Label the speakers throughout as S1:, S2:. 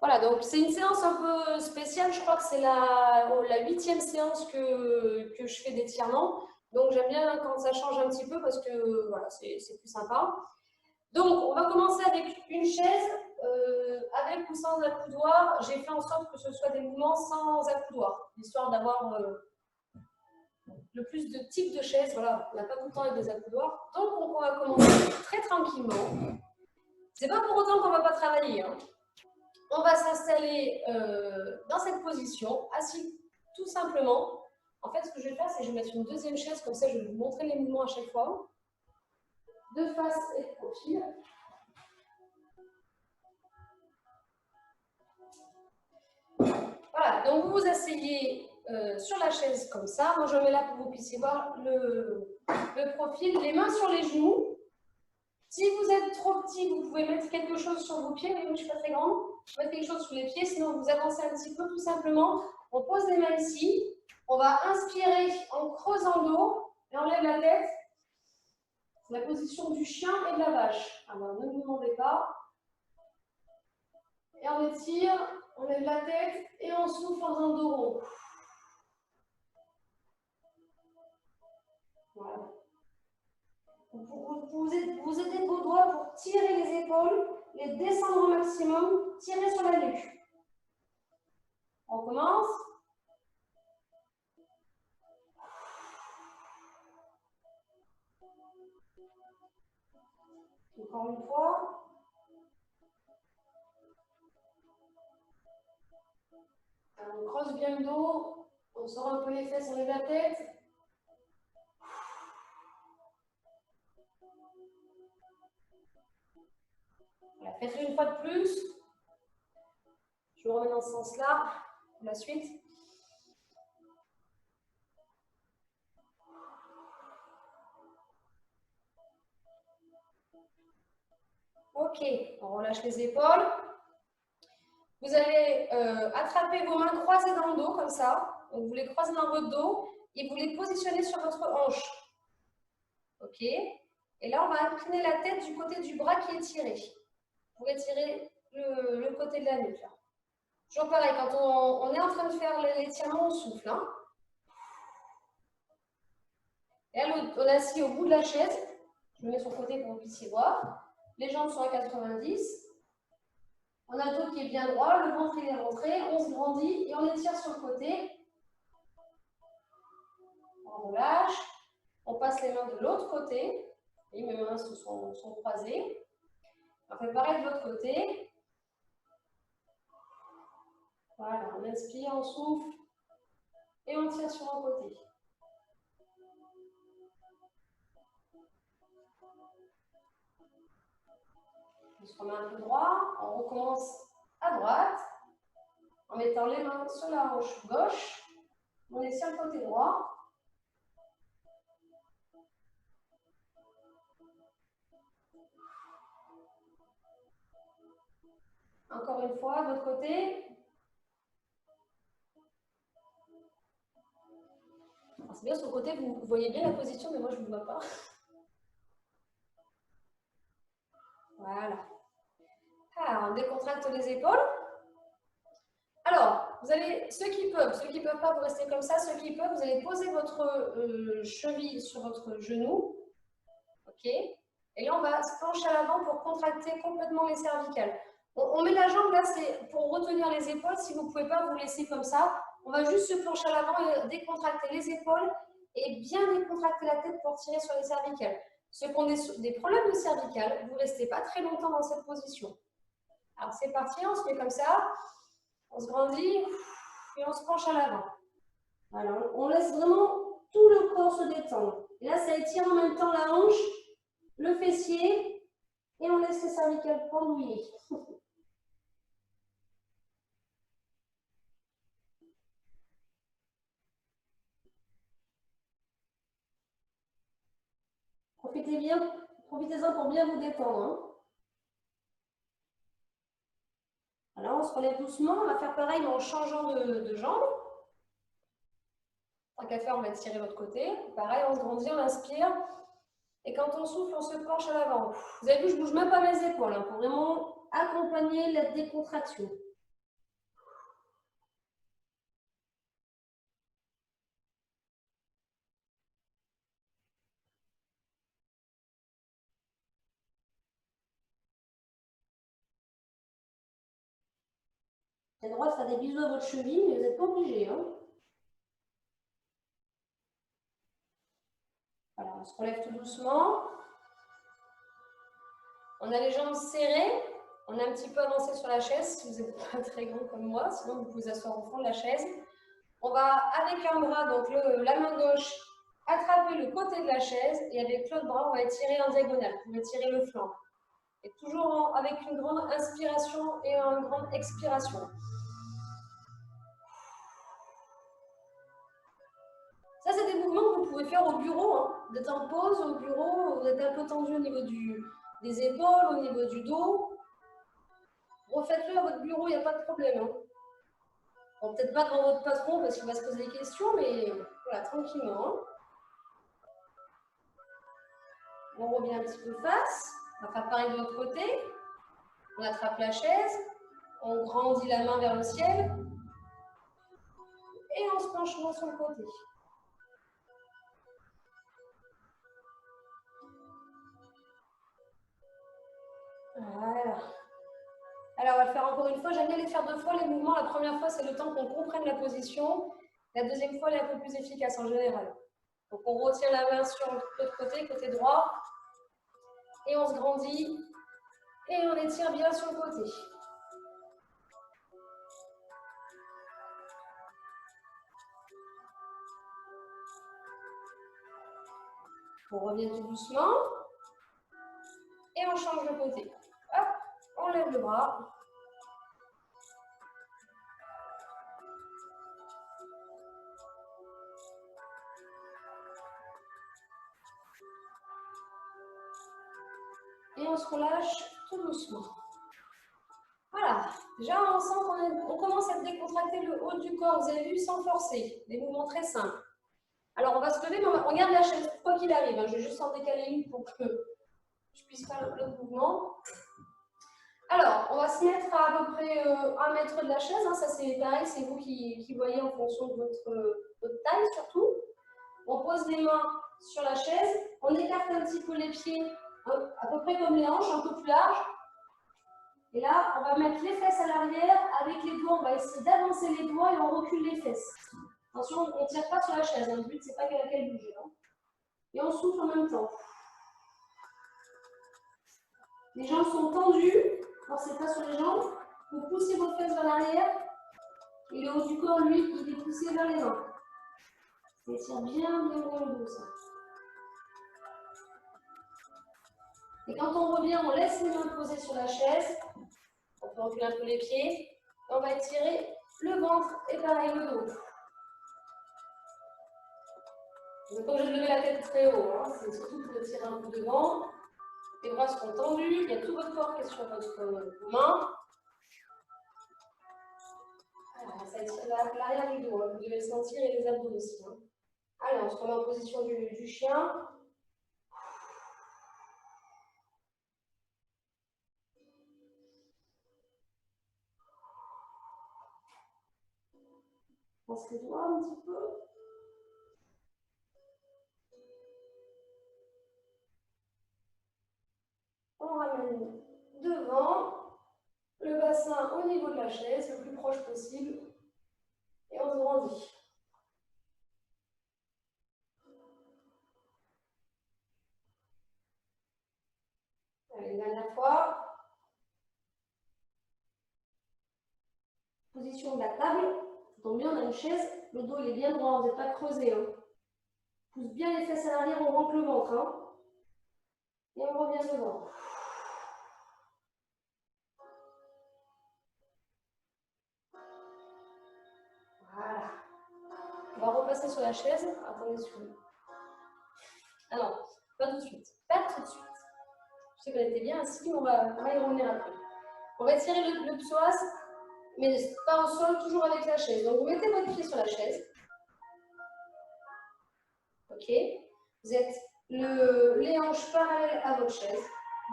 S1: Voilà, donc c'est une séance un peu spéciale. Je crois que c'est la 8e séance que je fais d'étirement. Donc j'aime bien quand ça change un petit peu parce que voilà, c'est plus sympa. Donc on va commencer avec une chaise, avec ou sans accoudoir. J'ai fait en sorte que ce soit des mouvements sans accoudoir, histoire d'avoir le plus de types de chaises. Voilà, on n'a pas tout le temps avec des accoudoirs. Donc on va commencer très tranquillement. C'est pas pour autant qu'on ne va pas travailler, hein. On va s'installer dans cette position, assis tout simplement. En fait, ce que je vais faire, c'est que je vais mettre une deuxième chaise, comme ça je vais vous montrer les mouvements à chaque fois. De face et de profil. Voilà, donc vous vous asseyez sur la chaise comme ça. Moi, je mets là pour que vous puissiez voir le profil. Les mains sur les genoux. Si vous êtes trop petit, vous pouvez mettre quelque chose sur vos pieds. Vous voyez, moi, je ne suis pas très grande. Vous mettez quelque chose sous les pieds, sinon vous avancez un petit peu tout simplement. On pose les mains ici. On va inspirer en creusant le dos et on lève la tête. C'est la position du chien et de la vache. Alors ne vous demandez pas. Et on étire, on lève la tête et on souffle en faisant le dos rond. Voilà. Vous aidez vos doigts pour tirer les épaules, les descendre au maximum, tirer sur la nuque. On commence. Encore une fois. Alors, on creuse bien le dos, on sort un peu les fesses, on lève la tête. Voilà, faites-le une fois de plus. Je vous remets dans ce sens-là pour la suite. Ok, on relâche les épaules. Vous allez attraper vos mains croisées dans le dos, comme ça. Donc, vous les croisez dans votre dos et vous les positionnez sur votre hanche. Ok. Et là, on va incliner la tête du côté du bras qui est tiré. Pour étirer le côté de la nuque. Là. Toujours pareil, quand on est en train de faire l'étirement, on souffle. Hein. Et là, on est assis au bout de la chaise. Je me mets sur le côté pour que vous puissiez voir. Les jambes sont à 90. On a le dos qui est bien droit, le ventre il est rentré, on se grandit et on étire sur le côté. On relâche. On passe les mains de l'autre côté. Et mes mains sont croisées. On fait pareil de l'autre côté. Voilà, on inspire, on souffle et on tire sur un côté. On se remet un peu droit, on recommence à droite en mettant les mains sur la hanche gauche. On est sur le côté droit. Encore une fois, de l'autre côté. C'est bien sur le côté, vous voyez bien la position, mais moi je ne vous vois pas. Voilà. Alors, on décontracte les épaules. Alors, vous allez, ceux qui peuvent pas, vous restez comme ça. Ceux qui peuvent, vous allez poser votre cheville sur votre genou. Ok. Et là, on va se pencher à l'avant pour contracter complètement les cervicales. On met la jambe là, c'est pour retenir les épaules. Si vous ne pouvez pas vous laisser comme ça, on va juste se pencher à l'avant et décontracter les épaules et bien décontracter la tête pour tirer sur les cervicales. Ceux qui ont des problèmes de cervicales, vous ne restez pas très longtemps dans cette position. Alors c'est parti, on se met comme ça, on se grandit et on se penche à l'avant. Voilà, on laisse vraiment tout le corps se détendre. Et là, ça étire en même temps la hanche, le fessier et on laisse les cervicales pendouiller. Profitez-en pour bien vous détendre. Hein. Alors, on se relève doucement, on va faire pareil mais en changeant de jambe. Tant qu'à faire, on va tirer l'autre côté. Pareil, on se grandit, on inspire. Et quand on souffle, on se penche à l'avant. Vous avez vu, je ne bouge même pas mes épaules hein, pour vraiment accompagner la décontraction. Vous avez le droit de faire des bisous à votre cheville, mais vous n'êtes pas obligé. Hein. Voilà, on se relève tout doucement. On a les jambes serrées. On a un petit peu avancé sur la chaise, si vous n'êtes pas très grand comme moi, sinon vous pouvez vous asseoir au fond de la chaise. On va, avec un bras, donc la main gauche, attraper le côté de la chaise et avec l'autre bras, on va étirer en diagonale. Vous pouvez étirer le flanc. Et toujours avec une grande inspiration et une grande expiration. Ça, c'est des mouvements que vous pouvez faire au bureau. Hein. Vous êtes en pause au bureau, vous êtes un peu tendu au niveau des épaules, au niveau du dos. Refaites-le à votre bureau, il n'y a pas de problème. Hein. Bon, peut-être pas devant votre patron parce qu'il va se poser des questions, mais voilà, tranquillement. Hein. On revient un petit peu face. On va faire pareil de l'autre côté. On attrape la chaise. On grandit la main vers le ciel. Et on se penche sur le côté. Voilà. Alors, on va le faire encore une fois. J'aime bien les faire 2 fois les mouvements. La première fois, c'est le temps qu'on comprenne la position. La deuxième fois, elle est un peu plus efficace en général. Donc, on retient la main sur l'autre côté, côté droit. Et on se grandit. Et on étire bien sur le côté. On revient tout doucement. Et on change de côté. Hop, on lève le bras. Et on se relâche tout doucement. Voilà, déjà on sent qu'on commence à décontracter le haut du corps, vous avez vu, sans forcer, des mouvements très simples. Alors on va se lever, mais on garde la chaise, quoi qu'il arrive, hein. Je vais juste en décaler une pour que je puisse faire le mouvement. Alors, on va se mettre à peu près 1 mètre de la chaise, hein. Ça c'est pareil, c'est vous qui voyez en fonction de votre taille surtout. On pose les mains sur la chaise, on écarte un petit peu les pieds, hein, à peu près comme les hanches, un peu plus larges. Et là, on va mettre les fesses à l'arrière. Avec les doigts, on va essayer d'avancer les doigts et on recule les fesses. Attention, on ne tire pas sur la chaise. Hein. Le but, c'est pas qu'elle bouge. Hein. Et on souffle en même temps. Les jambes sont tendues. Forcez pas sur les jambes. Vous poussez vos fesses vers l'arrière. Et le haut du corps, lui, il est poussé vers les mains. Ça étire bien le dos, ça. Et quand on revient, on laisse les mains posées sur la chaise. On peut reculer un peu les pieds. Et on va étirer le ventre et pareil le dos. Vous n'êtes pas obligé de lever la tête très haut. Hein. C'est surtout pour tirer un peu devant. Les bras seront tendus. Il y a tout votre corps qui est sur votre main. Alors, ça étire l'arrière du dos. Hein. Vous devez le sentir et les abdos aussi. Hein. Allez, on se remet en position du chien. On se les doigts un petit peu. On ramène devant, le bassin au niveau de la chaise, le plus proche possible. Et on se grandit. Allez, dernière fois. Position de la table. Ça tombe bien, on a une chaise. Le dos il est bien droit, vous n'êtes pas creusé. Hein. Pousse bien les fesses à l'arrière, on rentre le ventre. Hein. Et on revient devant. Voilà. On va repasser sur la chaise. Attendez, ah non, pas tout de suite. Pas tout de suite. Je sais qu'on était bien assis, mais on va y revenir après. On va étirer le psoas, mais pas au sol, toujours avec la chaise. Donc vous mettez votre pied sur la chaise. Ok. Vous êtes les hanches parallèles à votre chaise,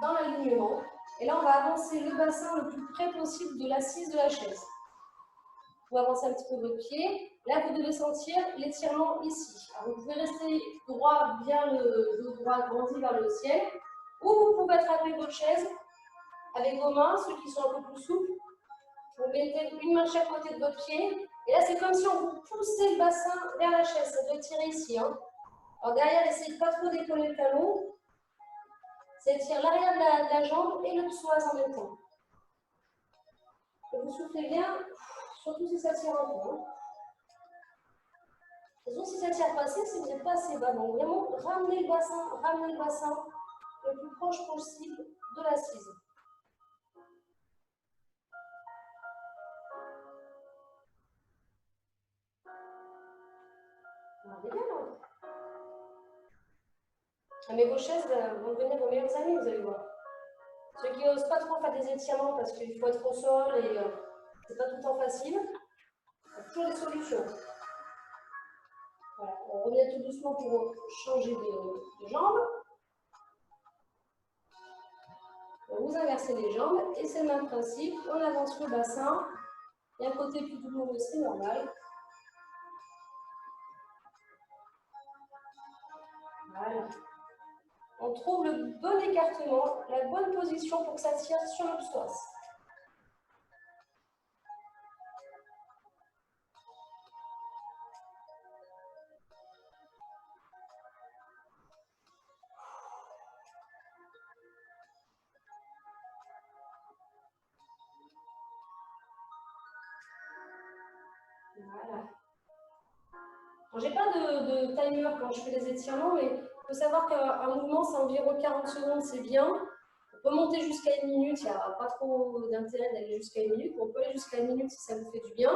S1: dans l'alignement. Et là, on va avancer le bassin le plus près possible de l'assise de la chaise. Vous avancez un petit peu votre pied. Là, vous devez sentir l'étirement ici. Alors, vous pouvez rester droit, bien le dos droit grandi vers le ciel. Ou vous pouvez attraper votre chaise avec vos mains, ceux qui sont un peu plus souples. Vous mettez une main de chaque côté de votre pied. Et là, c'est comme si on vous poussait le bassin vers la chaise. Ça doit tirer ici. Hein. Alors derrière, essayez de pas trop décoller le talon. Ça étire l'arrière de la jambe et le psoas en même temps. Et vous soufflez bien, surtout si ça tire un peu. Hein. De toute façon, si ça tire pas assez, c'est que vous n'êtes pas assez bas. Donc vraiment, ramenez le bassin le plus proche possible de l'assise. Bien, hein. Mais vos chaises vont devenir vos meilleurs amis, vous allez voir. Ceux qui n'osent pas trop faire des étirements parce qu'il faut être au sol et c'est pas tout le temps facile, il y a toujours des solutions. Voilà, on revient tout doucement pour changer de jambe. Vous inversez les jambes et c'est le même principe. On avance le bassin. Il y a un côté plus douloureux, c'est normal. Voilà. On trouve le bon écartement, la bonne position pour que ça tire sur le psoas. Voilà. Je n'ai pas de timer quand je fais les étirements, mais il faut savoir qu'un mouvement, c'est environ 40 secondes, c'est bien. On peut monter jusqu'à 1 minute, il n'y a pas trop d'intérêt d'aller jusqu'à 1 minute. On peut aller jusqu'à 1 minute si ça vous fait du bien.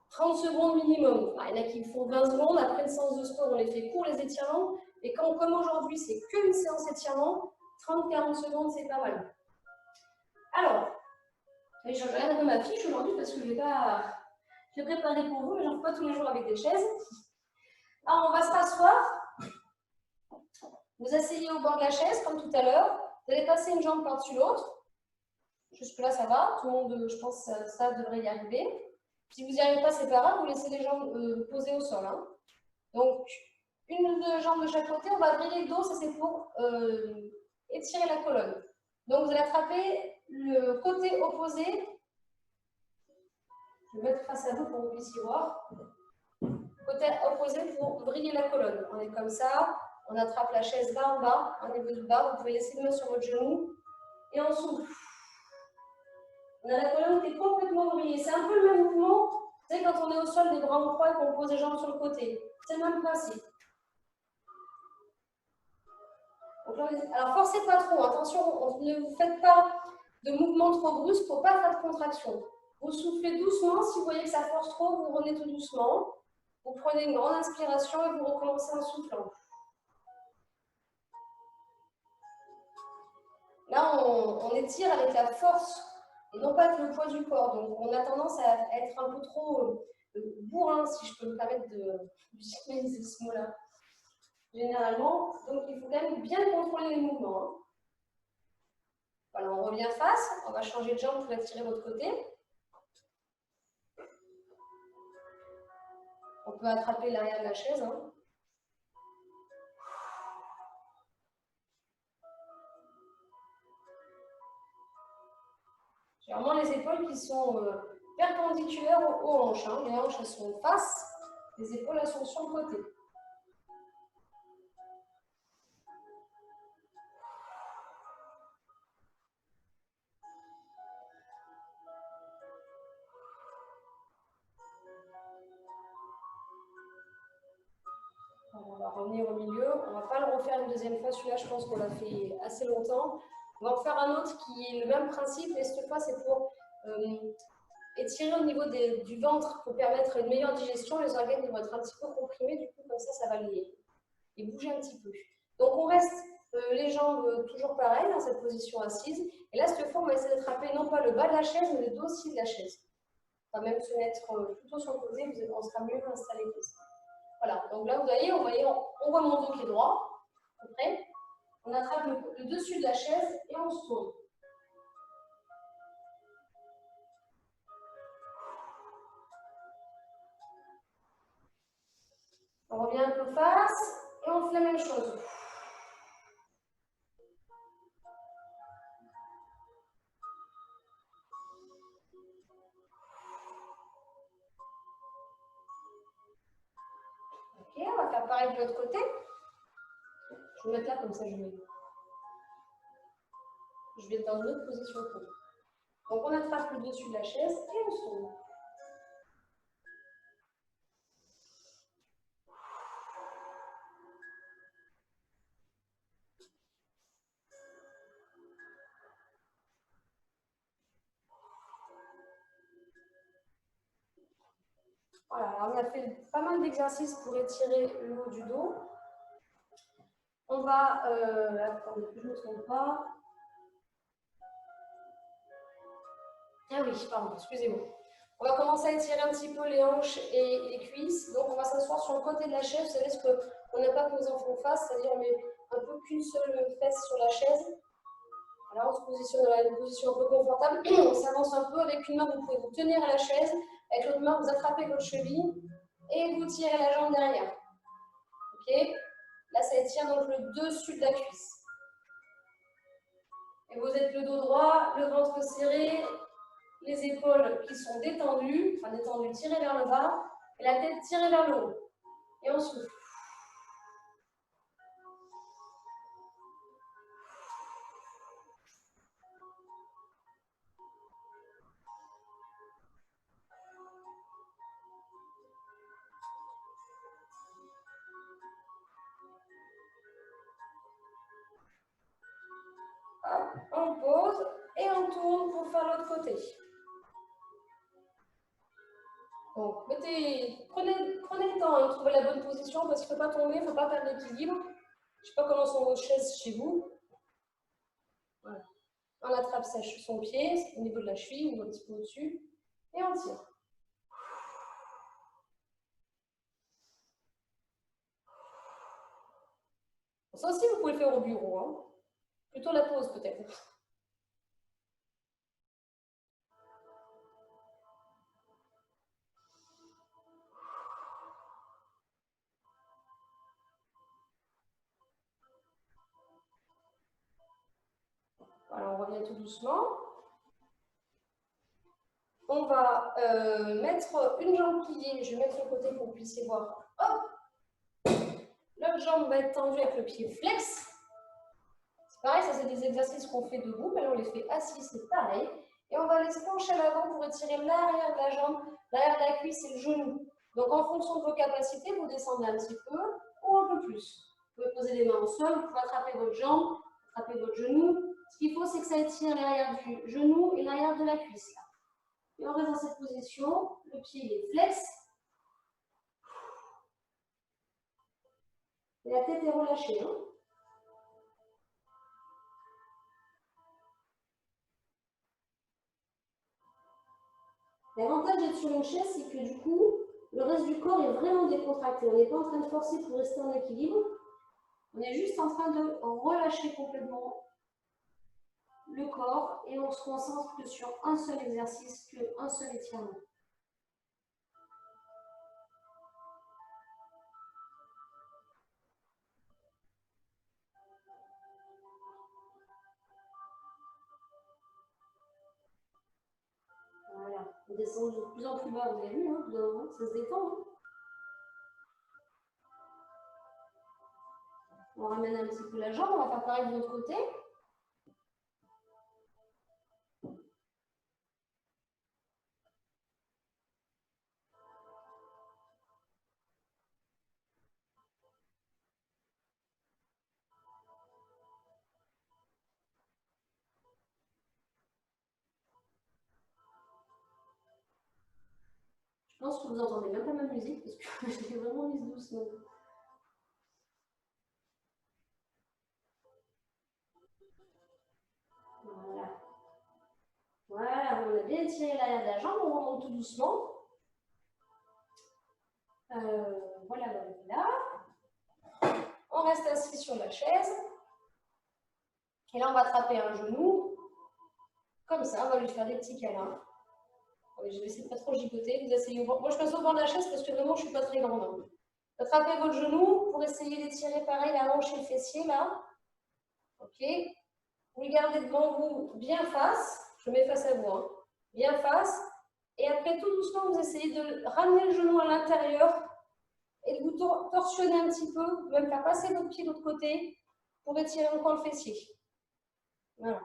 S1: 30 secondes minimum. Enfin, il y en a qui font 20 secondes. Après une séance de sport, on les fait court, les étirements. Et comme aujourd'hui, c'est qu'une séance d'étirement, 30-40 secondes, c'est pas mal. Alors, je regarde un peu ma fiche aujourd'hui parce que je l'ai préparée pour vous, mais j'en fais pas tous les jours avec des chaises. Alors, on va se rasseoir. Vous asseyez au bord de la chaise, comme tout à l'heure. Vous allez passer une jambe par-dessus l'autre. Jusque-là, ça va. Tout le monde, je pense, ça devrait y arriver. Si vous n'y arrivez pas, c'est pas grave. Vous laissez les jambes posées au sol. Hein. Donc, une ou deux jambes de chaque côté. On va vriller le dos. Ça, c'est pour étirer la colonne. Donc, vous allez attraper le côté opposé. Je vais mettre face à vous pour que vous puissiez voir. Côté opposé pour vriller la colonne. On est comme ça. On attrape la chaise là en bas, un niveau du bas. Vous pouvez laisser une main sur votre genou et on souffle. On a la colonne qui est complètement vrillée. C'est un peu le même mouvement. Vous savez, quand on est au sol, les bras en croix et qu'on pose les jambes sur le côté. C'est le même principe. Donc là, alors, forcez pas trop. Attention, ne vous faites pas de mouvements trop brusques pour ne pas faire de contraction. Vous soufflez doucement. Si vous voyez que ça force trop, vous revenez tout doucement. Vous prenez une grande inspiration et vous recommencez en soufflant. Là, on étire avec la force et non pas avec le poids du corps. Donc, on a tendance à être un peu trop bourrin, si je peux me permettre d'utiliser ce mot-là, généralement. Donc, il faut quand même bien contrôler les mouvements. Hein. Voilà, on revient face. On va changer de jambe pour la tirer de l'autre côté. On peut attraper l'arrière de la chaise. Hein. J'ai vraiment les épaules qui sont perpendiculaires aux hanches. Hein. Les hanches, elles sont face. Les épaules, elles sont sur le côté. On va revenir au milieu. On ne va pas le refaire une deuxième fois. Celui-là, je pense qu'on l'a fait assez longtemps. On va en faire un autre qui est le même principe. Et cette fois, c'est pour étirer au niveau du ventre pour permettre une meilleure digestion. Les organes vont être un petit peu comprimés. Du coup, comme ça va les bouger un petit peu. Donc, on reste les jambes toujours pareilles dans cette position assise. Et là, cette fois, on va essayer d'attraper non pas le bas de la chaise, mais le dossier de la chaise. On va même se mettre plutôt sur le côté. On sera mieux installé que ça. Voilà, donc là, vous voyez, on voit mon dos qui est droit. Après, on attrape le dessus de la chaise et on se tourne. On revient un peu face et on fait la même chose. pareil de l'autre côté. Je vais mettre là comme ça, je vais être dans une autre position. Donc on attrape le dessus de la chaise et on s'ouvre. Voilà, alors on a fait pas mal d'exercices pour étirer le haut du dos. On va, attendez, que je ne me trompe pas. Ah oui, pardon, excusez-moi. On va commencer à étirer un petit peu les hanches et les cuisses. Donc on va s'asseoir sur le côté de la chaise. Vous savez ce qu'on n'a pas que nos enfants fassent, c'est-à-dire on met un peu qu'une seule fesse sur la chaise. Alors on se positionne dans une position un peu confortable. On s'avance un peu. Avec une main, vous pouvez vous tenir à la chaise. Avec l'autre main, vous attrapez votre cheville et vous tirez la jambe derrière. Ok? Là, ça étire donc le dessus de la cuisse. Et vous êtes le dos droit, le ventre serré, les épaules qui sont détendues, enfin détendues, tirées vers le bas, et la tête tirée vers le haut. Et on souffle. Hop, on pose et on tourne pour faire l'autre côté. Donc, prenez le temps de trouver la bonne position parce qu'il ne faut pas tomber, il ne faut pas perdre l'équilibre. Je ne sais pas comment sont vos chaises chez vous. Voilà. On attrape son pied au niveau de la cheville ou un petit peu au-dessus et on tire. Ça aussi, vous pouvez le faire au bureau. Hein. Plutôt la pause peut-être. Voilà, on revient tout doucement. On va mettre une jambe pliée. Je vais mettre le côté pour que vous puissiez voir. Hop! L'autre jambe va être tendue avec le pied flex. C'est pareil, ça c'est des exercices qu'on fait debout, mais on les fait assis, c'est pareil. Et on va les pencher à l'avant pour étirer l'arrière de la jambe, l'arrière de la cuisse et le genou. Donc en fonction de vos capacités, vous descendez un petit peu ou un peu plus. Vous pouvez poser les mains au sol, vous pouvez attraper votre jambe, attraper votre genou. Ce qu'il faut, c'est que ça étire l'arrière du genou et l'arrière de la cuisse. Là. Et on reste dans cette position, le pied est flex. Et la tête est relâchée. Hein. L'avantage d'être sur une chaise, c'est que du coup, le reste du corps est vraiment décontracté. On n'est pas en train de forcer pour rester en équilibre. On est juste en train de relâcher complètement le corps et on se concentre que sur un seul exercice, qu'un seul étirement. Voilà, on descend de plus en plus bas, vous avez vu, hein, ça se détend. Hein. On ramène un petit peu la jambe, on va faire pareil de l'autre côté. Je pense que vous entendez même pas ma musique parce que je l'ai vraiment mise doucement. Voilà. Voilà, on a bien étiré l'arrière de la jambe, on remonte tout doucement. Voilà. On reste assis sur la chaise. Et là, on va attraper un genou. Comme ça, on va lui faire des petits câlins. Je vais essayer de ne pas trop gigoter. Vous essayez. Moi, je passe au bord de la chaise parce que vraiment, je ne suis pas très grande. Attrapez votre genou pour essayer d'étirer pareil la hanche et le fessier là. Ok. Vous le gardez devant vous bien face. Je mets face à vous. Hein. Bien face. Et après, tout doucement, vous essayez de ramener le genou à l'intérieur et de vous torsionner un petit peu, même faire passer votre pied de l'autre côté pour étirer encore le fessier. Voilà.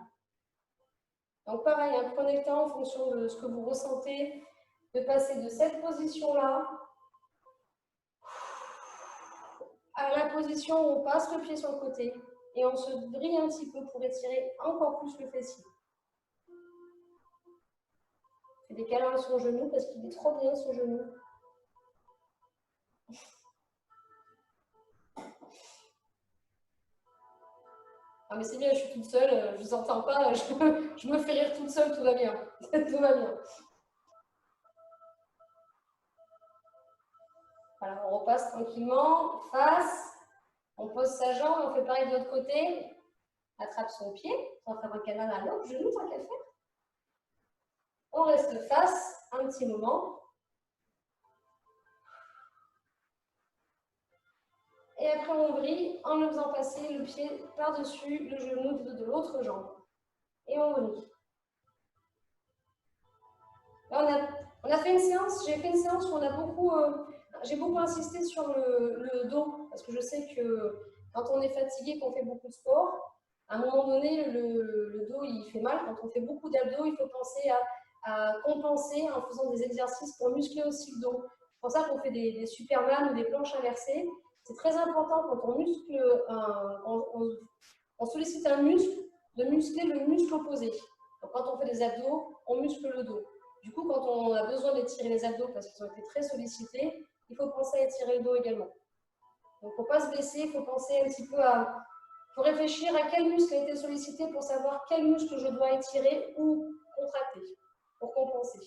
S1: Donc pareil, hein, prenez le temps en fonction de ce que vous ressentez, de passer de cette position-là à la position où on passe le pied sur le côté et on se brille un petit peu pour étirer encore plus le fessier. Fais des câlins à son genou parce qu'il est trop bien ce genou. Ah mais c'est bien, je suis toute seule, je ne vous entends pas, je me fais rire toute seule, tout va bien. Tout va bien. Voilà, on repasse tranquillement, face, on pose sa jambe, on fait pareil de l'autre côté, attrape son pied, on va faire un câlin à l'autre genou, tant qu'à faire. On reste face un petit moment. Et après, on brille en le faisant passer le pied par-dessus le genou de l'autre jambe. Et on brille. Là, on a fait une séance, j'ai fait une séance où on a j'ai beaucoup insisté sur le dos, parce que je sais que quand on est fatigué, qu'on fait beaucoup de sport, à un moment donné, le dos, il fait mal. Quand on fait beaucoup d'abdos, il faut penser à compenser en faisant des exercices pour muscler aussi le dos. C'est pour ça qu'on fait des Superman ou des planches inversées. C'est très important quand on muscle, on sollicite un muscle, de muscler le muscle opposé. Donc, quand on fait des abdos, on muscle le dos. Du coup, quand on a besoin d'étirer les abdos parce qu'ils ont été très sollicités, il faut penser à étirer le dos également. Donc, il ne faut pas se blesser, il faut penser un petit peu à... Il faut réfléchir à quel muscle a été sollicité pour savoir quel muscle je dois étirer ou contracter pour compenser.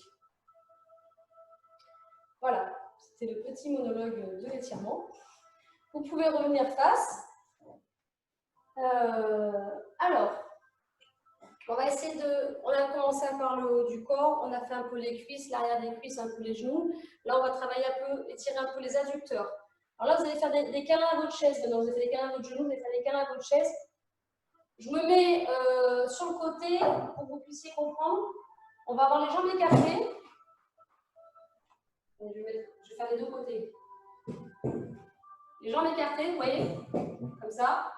S1: Voilà, c'était le petit monologue de l'étirement. Vous pouvez revenir face. Alors, on va essayer de... On a commencé par le haut du corps, on a fait un peu les cuisses, l'arrière des cuisses, un peu les genoux. Là, on va travailler un peu, étirer un peu les adducteurs. Alors là, vous allez faire des câlins à votre chaise. Maintenant, vous avez fait des câlins à votre genou, vous allez faire des câlins à votre chaise. Je me mets sur le côté pour que vous puissiez comprendre. On va avoir les jambes écartées. Je vais faire des deux côtés. Les jambes écartées, vous voyez, comme ça.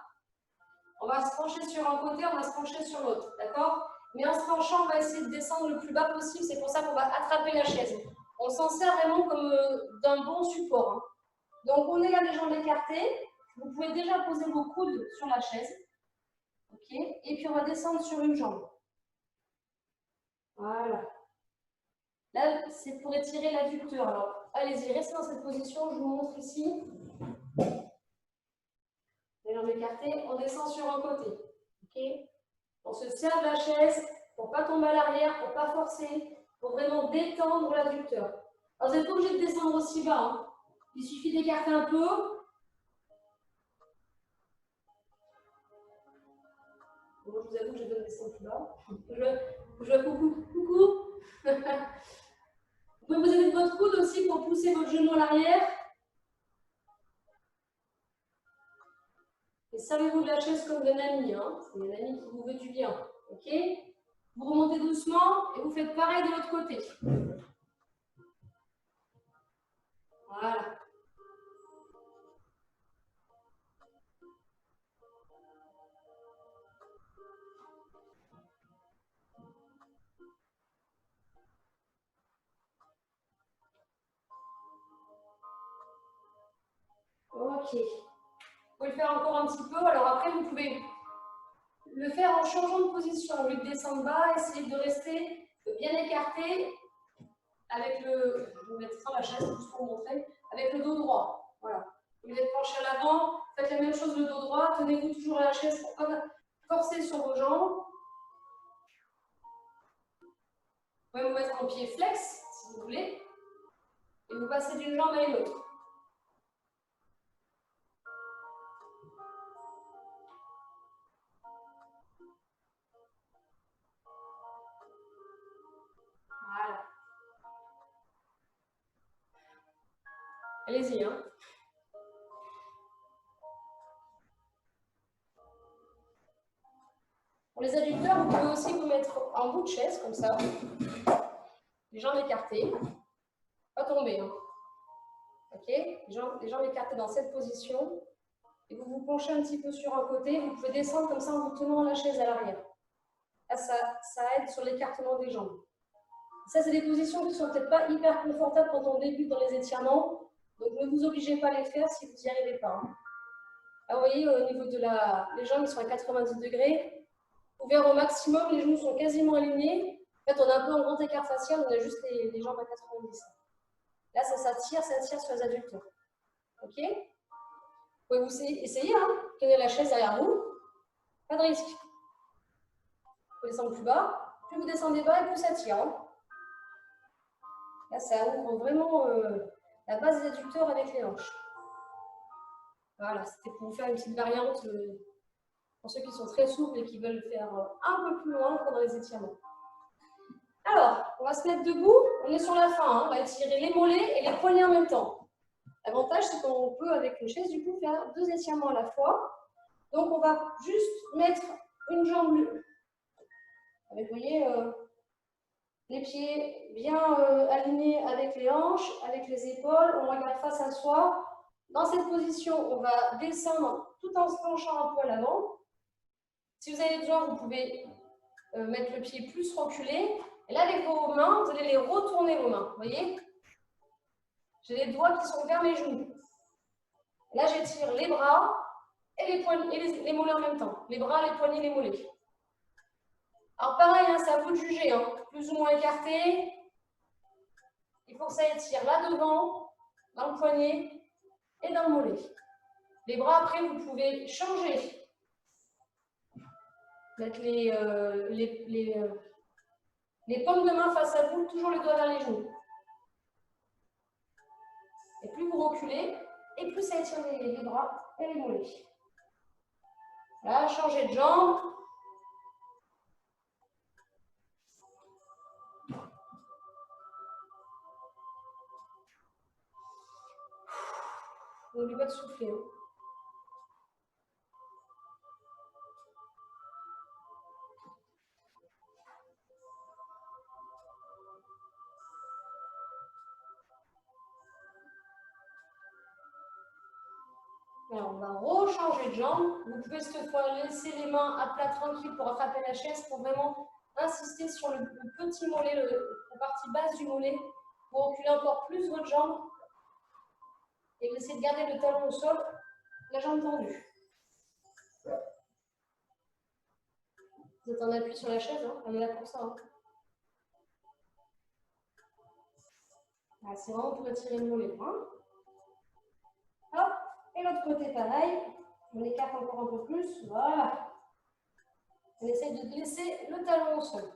S1: On va se pencher sur un côté, on va se pencher sur l'autre, d'accord? Mais en se penchant, on va essayer de descendre le plus bas possible. C'est pour ça qu'on va attraper la chaise. On s'en sert vraiment comme d'un bon support. Hein. Donc, on est là, les jambes écartées. Vous pouvez déjà poser vos coudes sur la chaise. OK? Et puis, on va descendre sur une jambe. Voilà. Là, c'est pour étirer l'adducteur. Alors, allez-y, restez dans cette position. Je vous montre ici. Les jambes écartées, on descend sur un côté. OK? On se sert de la chaise pour ne pas tomber à l'arrière, pour ne pas forcer, pour vraiment détendre l'adducteur. Alors, vous n'êtes pas obligé de descendre aussi bas. Hein. Il suffit d'écarter un peu. Bon, je vous avoue que je vais descendre plus bas. Je coucou. Coucou. Vous pouvez vous aider de votre coude aussi pour pousser votre genou à l'arrière. Et servez-vous de la chaise comme d'un ami. Hein. C'est un ami qui vous veut du bien. OK? Vous remontez doucement et vous faites pareil de l'autre côté. Voilà. Ok. Vous pouvez le faire encore un petit peu. Alors après, vous pouvez le faire en changeant de position. Au lieu de descendre bas, essayez de rester bien écarté avec le... Je vais vous mettre ça la chaise juste pour montrer. Avec le dos droit. Voilà. Au lieu d'être penché à l'avant, faites la même chose le dos droit. Tenez-vous toujours à la chaise pour pas forcer sur vos jambes. Vous pouvez vous mettre en pied flex, si vous voulez. Et vous passez d'une jambe à une autre. Voilà. Allez-y, hein. Pour les adducteurs, vous pouvez aussi vous mettre en bout de chaise, comme ça. Les jambes écartées. Pas tomber. Hein. Ok, les jambes écartées dans cette position. Et vous vous penchez un petit peu sur un côté. Vous pouvez descendre comme ça en vous tenant la chaise à l'arrière. Là, ça aide sur l'écartement des jambes. Ça, c'est des positions qui ne sont peut-être pas hyper confortables quand on débute dans les étirements. Donc, ne vous obligez pas à les faire si vous n'y arrivez pas. Là, vous voyez, au niveau de les jambes, ils sont à 90 degrés. Ouvert au maximum, les genoux sont quasiment alignés. En fait, on a un peu un grand écart facial, on a juste les jambes à 90. Là, ça tire sur les adducteurs. OK? Vous pouvez vous essayer, hein? Tenez la chaise derrière vous. Pas de risque. Vous descendez plus bas. Plus vous descendez bas, et plus ça tire. Hein? Là, ça ouvre vraiment la base des adducteurs avec les hanches. Voilà, c'était pour vous faire une petite variante pour ceux qui sont très souples et qui veulent faire un peu plus loin pendant les étirements. Alors, on va se mettre debout. On est sur la fin. Hein? On va étirer les mollets et les poignets en même temps. L'avantage, c'est qu'on peut, avec une chaise, du coup, faire 2 étirements à la fois. Donc, on va juste mettre une jambe avec, vous voyez, les pieds bien alignés avec les hanches, avec les épaules. On regarde face à soi. Dans cette position, on va descendre tout en se penchant un peu à l'avant. Si vous avez besoin, vous pouvez mettre le pied plus reculé. Et là, avec vos mains, vous allez les retourner vos mains. Vous voyez? J'ai les doigts qui sont vers mes genoux. Là, j'étire les bras et les poignets et les mollets en même temps. Les bras, les poignets, les mollets. Alors pareil, hein, c'est à vous de juger. Hein. Plus ou moins écarté. Il faut que ça étire là devant, dans le poignet et dans le mollet. Les bras, après, vous pouvez changer. Mettre les paumes de main face à vous, toujours les doigts vers les genoux. Et plus vous reculez, et plus ça étire les bras et les mollets. Là, changez de jambe. N'oubliez pas de souffler. Hein. Alors, on va rechanger de jambe. Vous pouvez cette fois laisser les mains à plat tranquille pour attraper la chaise pour vraiment insister sur le petit mollet, la partie basse du mollet. Vous reculez encore plus votre jambe et vous essayez de garder le talon au sol, la jambe tendue. Vous êtes en appui sur la chaise, hein, on est là pour ça. Hein. C'est vraiment pour étirer le mollet. Hein. Hop. Et l'autre côté, pareil. On écarte encore un peu plus. Voilà. On essaie de laisser le talon au sol.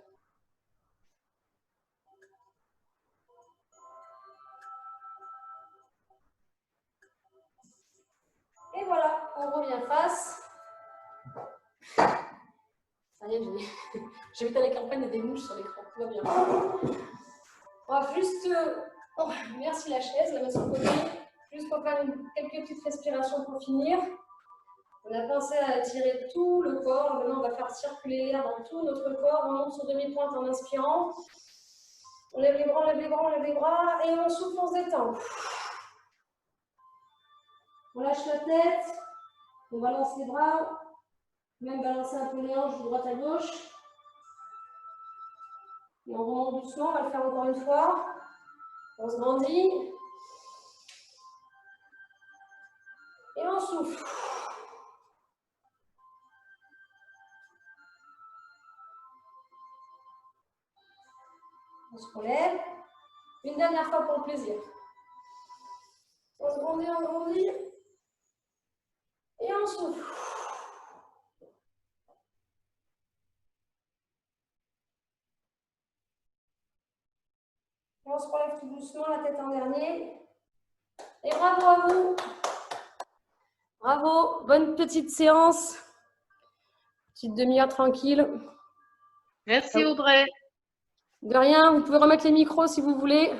S1: Et voilà, on revient face. Ça y est, j'ai vu dans les campagnes des mouches sur l'écran. Tout va bien. On va juste... merci la chaise, la mettre sur le côté. Juste pour faire quelques petites respirations pour finir. On a pensé à étirer tout le corps. Maintenant, on va faire circuler l'air dans tout notre corps. On monte sur demi-pointe en inspirant. On lève les bras, on lève les bras, on lève les bras. Et on souffle, on se détend. On lâche la tête. On balance les bras. Même balancer un peu les hanches de droite à gauche. Et on remonte doucement. On va le faire encore une fois. On se grandit. Et on souffle. On se relève. Une dernière fois pour le plaisir. On se grandit, on grandit. Et on souffle. Et on se relève tout doucement, la tête en dernier. Et bravo à vous. Bravo. Bonne petite séance. Petite demi-heure tranquille.
S2: Merci Audrey.
S1: De rien, vous pouvez remettre les micros si vous voulez.